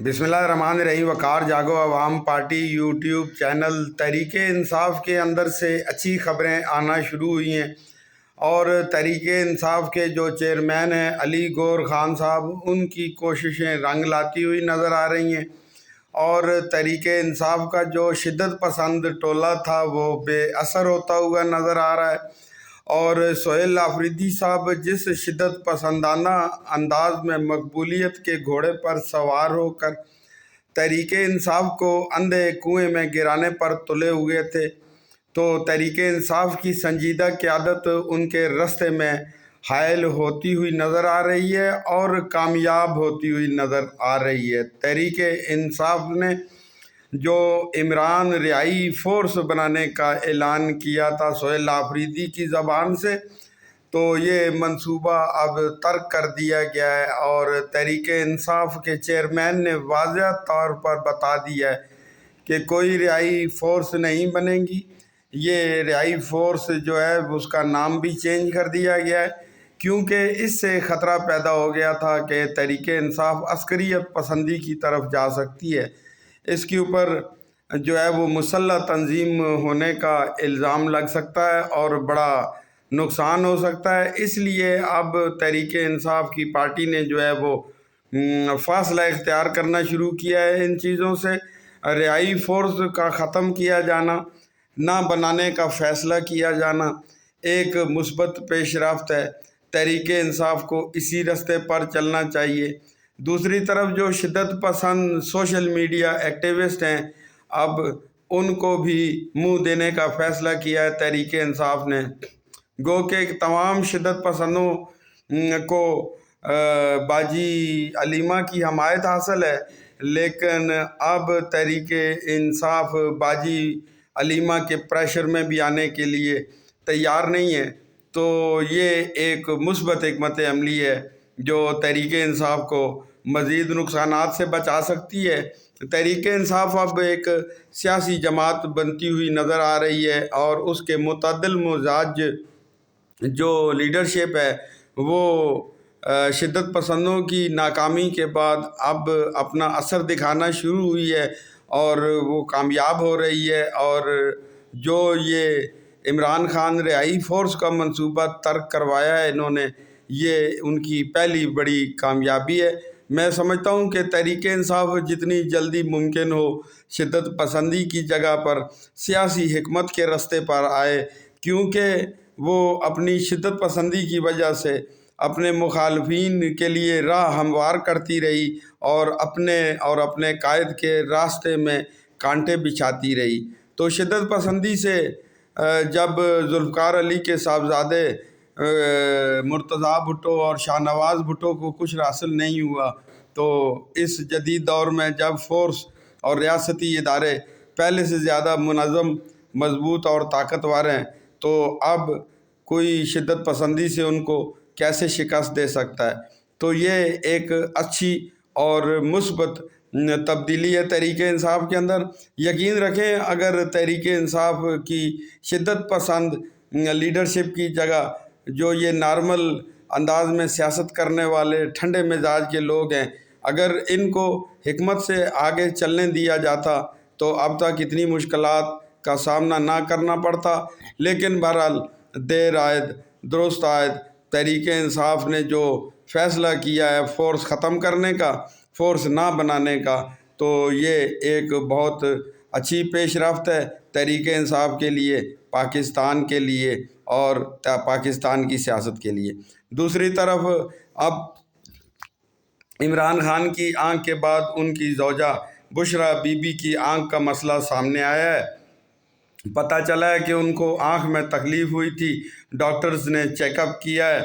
बिस्मिल्लाहिर्रहमानिर्रहीम। वकार जागो अवाम party YouTube channel Tehreek Insaf के अंदर से अच्छी ख़बरें आना शुरू हुई हैं और तहरीक इंसाफ के जो चेयरमैन हैं अली गौहर ख़ान साहब, उनकी कोशिशें रंग लाती हुई नज़र आ रही हैं और तहरीक इंसाफ का जो शिद्दत पसंद टोला था वो बेअसर होता हुआ नज़र आ रहा है। और सोहेल आफरीदी साहब जिस शिद्दत पसंदाना अंदाज में मकबूलियत के घोड़े पर सवार होकर तहरीक इंसाफ को अंधे कुएं में गिराने पर तुले हुए थे, तो तहरीक इंसाफ की संजीदा क़यादत उनके रास्ते में हायल होती हुई नज़र आ रही है और कामयाब होती हुई नज़र आ रही है। तहरीक इंसाफ ने जो इमरान रिहाई फोर्स बनाने का ऐलान किया था सोहेल आफरीदी की ज़बान से, तो ये मंसूबा अब तर्क कर दिया गया है और तहरीक इंसाफ के चेयरमैन ने वाज़ह तौर पर बता दिया है कि कोई रिहाई फोर्स नहीं बनेगी। ये रिहाई फोर्स जो है उसका नाम भी चेंज कर दिया गया है क्योंकि इससे ख़तरा पैदा हो गया था कि तहरीक इंसाफ अस्करियत पसंदी की तरफ जा सकती है। इसके ऊपर जो है वो मुसल्लह तंजीम होने का इल्ज़ाम लग सकता है और बड़ा नुकसान हो सकता है। इसलिए अब तहरीक इंसाफ की पार्टी ने जो है वो फ़ासला इख्तियार करना शुरू किया है इन चीज़ों से। रिहाई फोर्स का ख़त्म किया जाना, ना बनाने का फ़ैसला किया जाना एक मुस्बत पेशरफ्त है। तहरीक इंसाफ को इसी रास्ते पर चलना चाहिए। दूसरी तरफ जो शिद्दत पसंद सोशल मीडिया एक्टिविस्ट हैं, अब उनको भी मुंह देने का फ़ैसला किया है तहरीक इंसाफ ने। गो के तमाम शिद्दत पसंदों को बाजी अलीमा की हमायत हासिल है, लेकिन अब तहरीक इंसाफ बाजी अलीमा के प्रेशर में भी आने के लिए तैयार नहीं है। तो ये एक मुस्बत हिकमत अमली है जो तहरीक इंसाफ को मज़ीद नुकसानात से बचा सकती है। तहरीक इंसाफ अब एक सियासी जमात बनती हुई नज़र आ रही है और उसके मुतअद्दिल मिजाज जो लीडरशिप है वो शिद्दत पसंदों की नाकामी के बाद अब अपना असर दिखाना शुरू हुई है और वो कामयाब हो रही है। और जो ये इमरान खान रिहाई फोर्स का मंसूबा तर्क करवाया है इन्होंने, ये उनकी पहली बड़ी कामयाबी है। मैं समझता हूँ कि तहरीक इंसाफ जितनी जल्दी मुमकिन हो शिद्दत पसंदी की जगह पर सियासी हिकमत के रास्ते पर आए, क्योंकि वो अपनी शिद्दत पसंदी की वजह से अपने मुखालफीन के लिए राह हमवार करती रही और अपने कायद के रास्ते में कांटे बिछाती रही। तो शिद्दत पसंदी से जब जुल्फ़िकार अली के साहबजादे मुर्तज़ा भुट्टो और शाहनवाज़ भुट्टो को कुछ हासिल नहीं हुआ, तो इस जदीद दौर में जब फ़ोर्स और रियासती इदारे पहले से ज़्यादा मुनज़्ज़म, मज़बूत और ताकतवर हैं, तो अब कोई शिद्दत पसंदी से उनको कैसे शिकस्त दे सकता है। तो ये एक अच्छी और मुस्बत तब्दीली है तहरीक इंसाफ के अंदर। यकीन रखें, अगर तहरीक इंसाफ की शिद्दत पसंद लीडरशिप की जगह जो ये नॉर्मल अंदाज में सियासत करने वाले ठंडे मिजाज के लोग हैं, अगर इनको हिकमत से आगे चलने दिया जाता तो अब तक इतनी मुश्किलात का सामना ना करना पड़ता। लेकिन बहरहाल देर आयद दुरुस्त आयद, तहरीक इंसाफ ने जो फ़ैसला किया है फ़ोर्स ख़त्म करने का, फ़ोर्स ना बनाने का, तो ये एक बहुत अच्छी पेशरफ्त है तहरीक इंसाफ के लिए, पाकिस्तान के लिए और पाकिस्तान की सियासत के लिए। दूसरी तरफ अब इमरान खान की आंख के बाद उनकी ज़ौजा बुशरा बीबी की आंख का मसला सामने आया है। पता चला है कि उनको आंख में तकलीफ़ हुई थी, डॉक्टर्स ने चेकअप किया है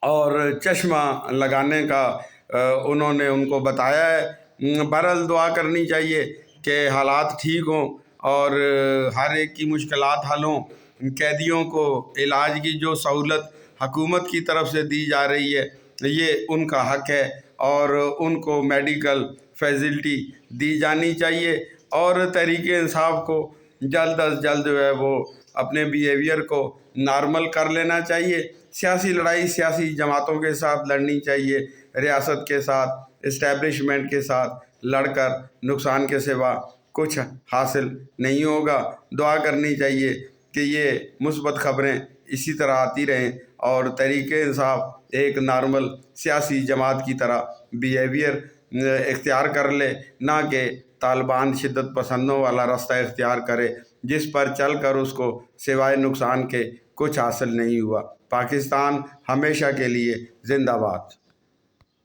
और चश्मा लगाने का उन्होंने उनको बताया है। बहरहाल दुआ करनी चाहिए कि हालात ठीक हों और हर एक की मुश्किलात हल हों। कैदियों को इलाज की जो सहूलत हुकूमत की तरफ से दी जा रही है, ये उनका हक है और उनको मेडिकल फैसिलिटी दी जानी चाहिए और तहरीक इंसाफ को जल्द अज जल्द जो है वो अपने बिहेवियर को नॉर्मल कर लेना चाहिए। सियासी लड़ाई सियासी जमातों के साथ लड़नी चाहिए, रियासत के साथ اسٹیبلشمنٹ کے ساتھ لڑ کر نقصان کے سوا کچھ حاصل نہیں ہوگا۔ دعا کرنی چاہیے کہ یہ مثبت خبریں اسی طرح آتی رہیں اور تحریک انصاف ایک نارمل سیاسی جماعت کی طرح بیہیویئر اختیار کر لے، نہ کہ طالبان شدت پسندوں والا راستہ اختیار کرے جس پر چل کر اس کو سوائے نقصان کے کچھ حاصل نہیں ہوا۔ پاکستان ہمیشہ کے لیے زندہ باد۔